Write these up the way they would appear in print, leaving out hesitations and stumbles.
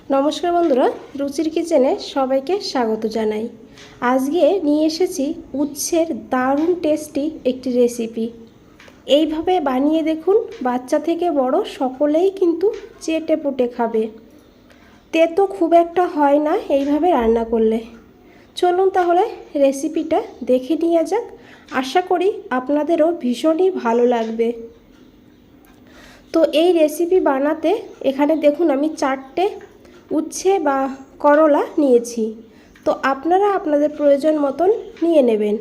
নমস্কার বন্ধুরা, রুচির কিচেনে সবাইকে স্বাগত জানাই। আজকে নিয়ে এসেছি উচ্ছের দারুণ টেস্টি একটি রেসিপি। এইভাবে বানিয়ে দেখুন, বাচ্চা থেকে বড় সকলেই কিন্তু চেটে পুটে খাবে। তেতো খুব একটা হয় না এইভাবে রান্না করলে। চলুন তাহলে রেসিপিটা দেখে নিয়ে যাক। আশা করি আপনাদেরও ভীষণই ভালো লাগবে। তো এই রেসিপি বানাতে এখানে দেখুন আমি 4টে উচ্ছে বা করলা নিয়েছি। তো আপনারা আপনাদের প্রয়োজন মতন নিয়ে নেবেন।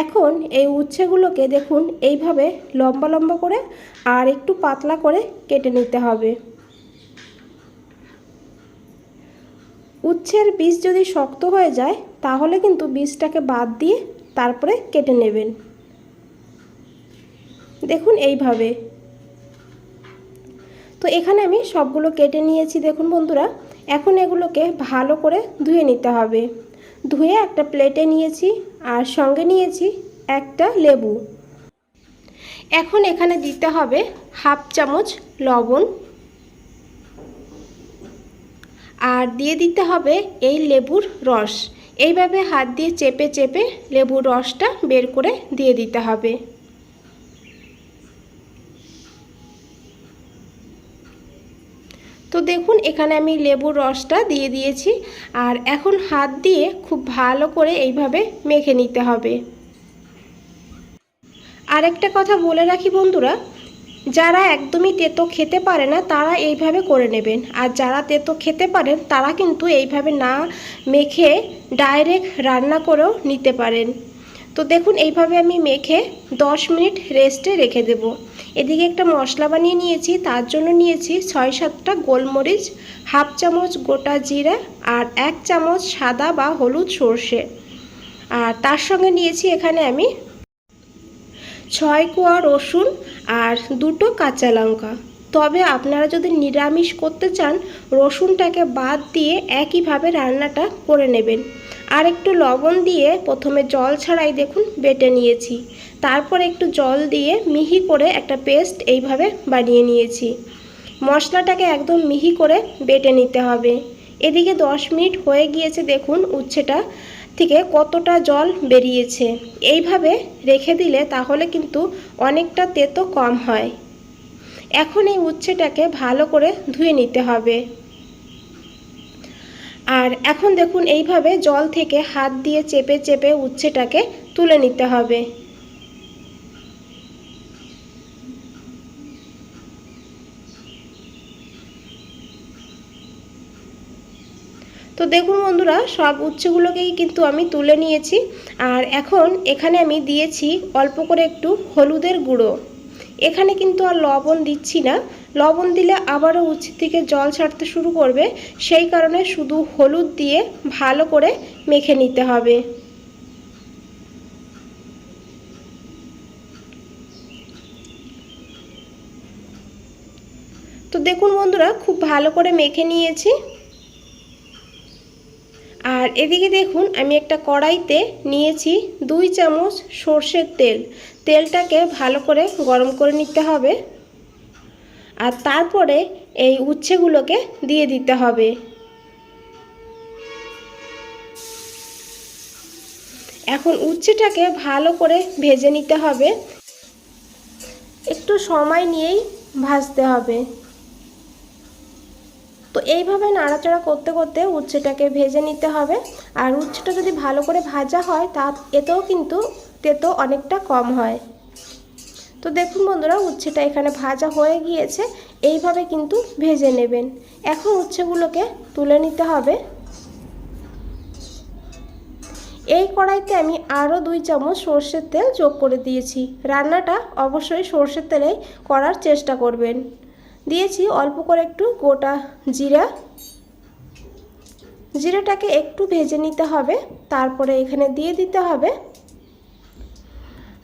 এখন এই উচ্ছেগুলোকে দেখুন এইভাবে লম্বা লম্বা করে আর একটু পাতলা করে কেটে নিতে হবে। উচ্ছের বীজ যদি শক্ত হয়ে যায় তাহলে কিন্তু বীজটাকে বাদ দিয়ে তারপরে কেটে নেবেন। দেখুন এইভাবে। তো এখানে আমি সবগুলো কেটে নিয়েছি দেখুন বন্ধুরা। এখন এগুলোকে ভালো করে ধুয়ে নিতে হবে। ধুয়ে একটা প্লেটে নিয়েছি আর সঙ্গে নিয়েছি একটা লেবু। এখন এখানে দিতে হবে হাফ চামচ লবণ আর দিয়ে দিতে হবে এই লেবুর রস। এইভাবে হাত দিয়ে চেপে চেপে লেবুর রসটা বের করে দিয়ে দিতে হবে। তো দেখুন এখানে আমি লেবুর রসটা দিয়ে দিয়েছি আর এখন হাত দিয়ে খুব ভালো করে এইভাবে মেখে নিতে হবে। আরেকটা কথা বলে রাখি বন্ধুরা, যারা একদমই তেতো খেতে পারে না তারা এইভাবে করে নেবেন, আর যারা তেতো খেতে পারেন তারা কিন্তু এইভাবে না মেখে ডাইরেক্ট রান্না করেও নিতে পারেন। তো দেখুন এইভাবে আমি মেখে 10 মিনিট রেস্টে রেখে দেব। এদিকে একটা মশলা বানিয়ে নিয়েছি, তার জন্য নিয়েছি 6-7টা গোলমরিচ, হাফ চামচ গোটা জিরা আর 1 চামচ সাদা বা হলুদ সর্ষে। আর তার সঙ্গে নিয়েছি এখানে আমি 6 কোয়া রসুন আর 2টো কাঁচা লঙ্কা। তবে আপনারা যদি নিরামিষ করতে চান রসুনটাকে বাদ দিয়ে একইভাবে রান্নাটা করে নেবেন। আর একটু লবণ দিয়ে প্রথমে জল ছাড়াই দেখুন বেটে নিয়েছি, তারপর একটু জল দিয়ে মিহি করে একটা পেস্ট এইভাবে বানিয়ে নিয়েছি। মশলাটাকে একদম মিহি করে বেটে নিতে হবে। এদিকে 10 মিনিট হয়ে গিয়েছে, দেখুন উচ্ছেটা থেকে কতটা জল বেরিয়েছে। এইভাবে রেখে দিলে তাহলে কিন্তু অনেকটা তেতো কম হয়। এখন এই উচ্ছেটাকে ভালো করে ধুয়ে নিতে হবে। আর এখন দেখুন এইভাবে জল থেকে হাত দিয়ে চেপে চেপে উচ্ছেটাকে তুলে নিতে হবে। তো দেখুন বন্ধুরা, সব উচ্ছেগুলোকেই কিন্তু আমি তুলে নিয়েছি। আর এখন এখানে আমি দিয়েছি অল্প করে একটু হলুদের গুঁড়ো। এখানে কিন্তু আর লবণ দিচ্ছি না, লবণ দিলে আবারও উচ্ছে থেকে জল ছাড়তে শুরু করবে, সেই কারণে শুধু হলুদ দিয়ে ভালো করে মেখে নিতে হবে। তো দেখুন বন্ধুরা, খুব ভালো করে মেখে নিয়েছি। আর এদিকে দেখুন আমি একটা কড়াইতে নিয়েছি 2 চামচ সর্ষের তেল। তেলটাকে ভালো করে গরম করে নিতে হবে আর তারপরে এই উচ্ছেগুলোকে দিয়ে দিতে হবে। এখন উচ্ছেটাকে ভালো করে ভেজে নিতে হবে, একটু সময় নিয়েই ভাজতে হবে। তো এইভাবে নাড়াচাড়া করতে করতে উচ্ছেটাকে ভেজে নিতে হবে। আর উচ্ছেটা যদি ভালো করে ভাজা হয় তা এতেও কিন্তু তেতো অনেকটা কম হয়। তো দেখুন বন্ধুরা, উচ্ছেটা এখানে ভাজা হয়ে গিয়েছে, এইভাবে কিন্তু ভেজে নেবেন। এখন উচ্ছেগুলোকে তুলে নিতে হবে। এই কড়াইতে আমি আরও 2 চামচ সর্ষের তেল যোগ করে দিয়েছি। রান্নাটা অবশ্যই সর্ষের তেলেই করার চেষ্টা করবেন। দিয়েছি অল্প করে একটু গোটা জিরা। জিরাটাকে একটু ভেজে নিতে হবে। তারপরে এখানে দিয়ে দিতে হবে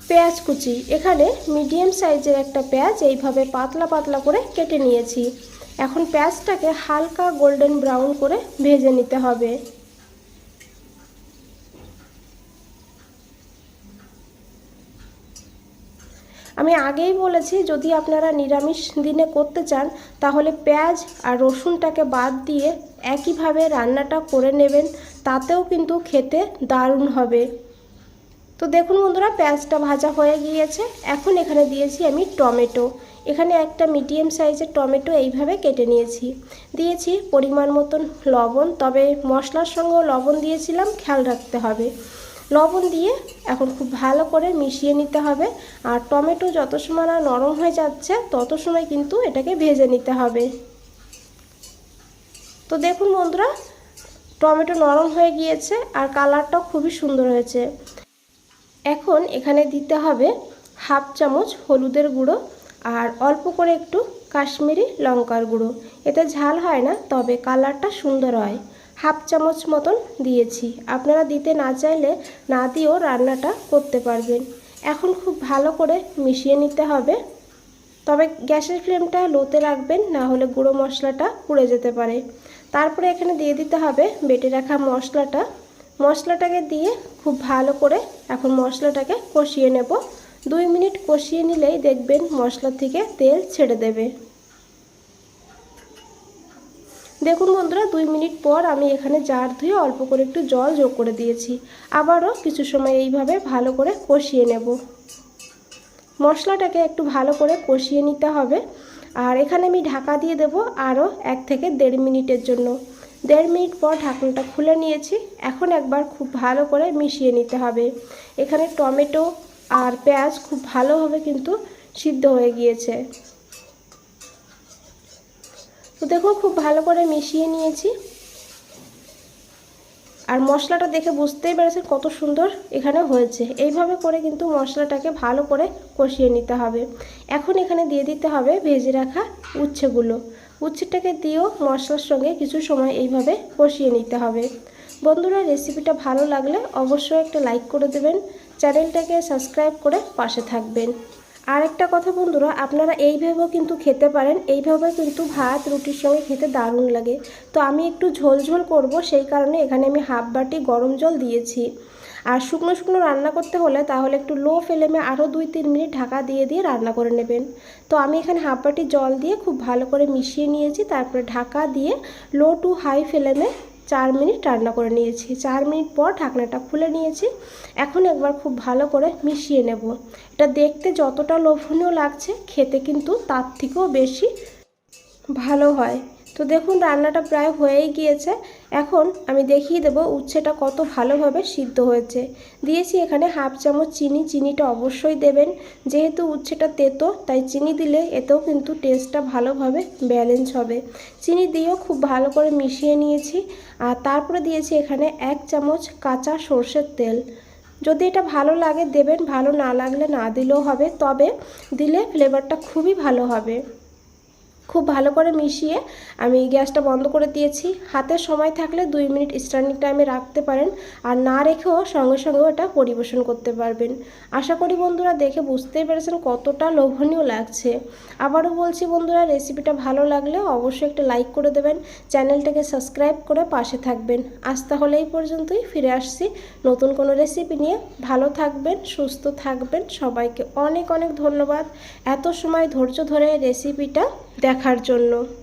পেঁয়াজ কুচি। এখানে মিডিয়াম সাইজের একটা পেঁয়াজ এইভাবে পাতলা পাতলা করে কেটে নিয়েছি। এখন পেঁয়াজটাকে হালকা গোল্ডেন ব্রাউন করে ভেজে নিতে হবে। আমি আগেই বলেছি যদি আপনারা নিরামিষ দিনে করতে চান তাহলে পেঁয়াজ আর রসুনটাকে বাদ দিয়ে একইভাবে রান্নাটা করে নেবেন, তাতেও কিন্তু খেতে দারুণ হবে। তো দেখুন বন্ধুরা, পেঁয়াজটা ভাজা হয়ে গিয়েছে। এখন এখানে দিয়েছি আমি টমেটো। এখানে একটা মিডিয়াম সাইজের টমেটো এইভাবে কেটে নিয়েছি। দিয়েছি পরিমাণ মতন লবণ, তবে মশলার সঙ্গেও লবণ দিয়েছিলাম, খেয়াল রাখতে হবে। লবণ দিয়ে এখন খুব ভালো করে মিশিয়ে নিতে হবে। আর টমেটো যত সময় না নরম হয়ে যাচ্ছে তত সময় কিন্তু এটাকে ভেজে নিতে হবে। তো দেখুন বন্ধুরা, টমেটো নরম হয়ে গিয়েছে আর কালারটাও খুবই সুন্দর হয়েছে। এখন এখানে দিতে হবে হাফ চামচ হলুদের গুঁড়ো আর অল্প করে একটু কাশ্মীরি লঙ্কার গুঁড়ো। এতে ঝাল হয় না, তবে কালারটা সুন্দর হয়। হাফ চামচ মতন দিয়েছি, আপনারা দিতে না চাইলে না দিয়েও রান্নাটা করতে পারবেন। এখন খুব ভালো করে মিশিয়ে নিতে হবে, তবে গ্যাসের ফ্লেমটা লোতে রাখবেন, না হলে গুঁড়ো মশলাটা পুড়ে যেতে পারে। তারপরে এখানে দিয়ে দিতে হবে বেটে রাখা মশলাটাকে দিয়ে খুব ভালো করে এখন মশলাটাকে কষিয়ে নেব। 2 মিনিট কষিয়ে নিলেই দেখবেন মশলা থেকে তেল ছেড়ে দেবে। দেখুন বন্ধুরা, 2 মিনিট পর আমি এখানে জার ধুয়ে অল্প করে একটু জল যোগ করে দিয়েছি। আবারও কিছু সময় এইভাবে ভালো করে কষিয়ে নেব। মশলাটাকে একটু ভালো করে কষিয়ে নিতে হবে। আর এখানে আমি ঢাকা দিয়ে দেব আরও 1 থেকে 1.5 মিনিটের জন্য। 1.5 মিনিট পর ঢাকনাটা খুলে নিয়েছি। এখন একবার খুব ভালো করে মিশিয়ে নিতে হবে। এখানে টমেটো আর পেঁয়াজ খুব ভালোভাবে কিন্তু সিদ্ধ হয়ে গিয়েছে। তো দেখুন, খুব ভালো করে মিশিয়ে নিয়েছি। আর মশলাটা দেখে বুঝতেই পেরেছেন কত সুন্দর এখানে হয়েছে। এইভাবে করে কিন্তু মশলাটাকে ভালো করে কষিয়ে নিতে হবে। এখন এখানে দিয়ে দিতে হবে ভেজে রাখা উচ্ছেটাকে দিয়েও মশলার সঙ্গে কিছু সময় এইভাবে কষিয়ে নিতে হবে। বন্ধুরা, রেসিপিটা ভালো লাগলে অবশ্যই একটা লাইক করে দেবেন, চ্যানেলটাকে সাবস্ক্রাইব করে পাশে থাকবেন। আর একটা কথা বন্ধুরা, আপনারা এইভাবেও কিন্তু খেতে পারেন। এইভাবে কিন্তু ভাত রুটির সঙ্গে খেতে দারুণ লাগে। তো আমি একটু ঝোল ঝোল করব, সেই কারণে এখানে আমি হাফ বাটি গরম জল দিয়েছি। আর শুকনো শুকনো রান্না করতে হলে তাহলে একটু লো ফ্লেমে আরও 2-3 মিনিট ঢাকা দিয়ে রান্না করে নেবেন। তো আমি এখানে হাফ বাটি জল দিয়ে খুব ভালো করে মিশিয়ে নিয়েছি। তারপরে ঢাকা দিয়ে লো টু হাই ফ্লেমে 4 মিনিট রান্না করে নিয়েছি। 4 মিনিট পর ঢাকনাটা খুলে নিয়েছি। এখন একবার খুব ভালো করে মিশিয়ে নেব। এটা দেখতে যতটা লোভনীয় লাগছে, খেতে কিন্তু তার থেকেও বেশি ভালো হয়। তো দেখুন, রান্নাটা প্রায় হয়েই গিয়েছে। এখন আমি দেখিয়ে দেবো উচ্ছেটা কত ভালোভাবে সিদ্ধ হয়েছে। দিয়েছি এখানে হাফ চামচ চিনি। চিনিটা অবশ্যই দেবেন, যেহেতু উচ্ছেটা তেতো, তাই চিনি দিলে এতেও কিন্তু টেস্টটা ভালোভাবে ব্যালেন্স হবে। চিনি দিয়েও খুব ভালো করে মিশিয়ে নিয়েছি। আর তারপরে দিয়েছি এখানে 1 চামচ কাঁচা সর্ষের তেল। যদি এটা ভালো লাগে দেবেন, ভালো না লাগলে না দিলেও হবে, তবে দিলে ফ্লেভারটা খুবই ভালো হবে। খুব ভালো করে মিশিয়ে আমি গ্যাসটা বন্ধ করে দিয়েছি। হাতে সময় থাকলে 2 মিনিট স্ট্যান্ডিং টাইমে রাখতে পারেন, আর না রেখেও সঙ্গে সঙ্গে এটা পরিবেশন করতে পারবেন। আশা করি বন্ধুরা দেখে বুঝতেই পেরেছেন কতটা লোভনীয় লাগছে। আবারও বলছি বন্ধুরা, রেসিপিটা ভালো লাগলে অবশ্যই একটা লাইক করে দেবেন, চ্যানেলটাকে সাবস্ক্রাইব করে পাশে থাকবেন। আজ তাহলে এই পর্যন্তই, ফিরে আসছি নতুন কোনো রেসিপি নিয়ে। ভালো থাকবেন, সুস্থ থাকবেন। সবাইকে অনেক অনেক ধন্যবাদ এত সময় ধৈর্য ধরে রেসিপিটা দেখার জন্য।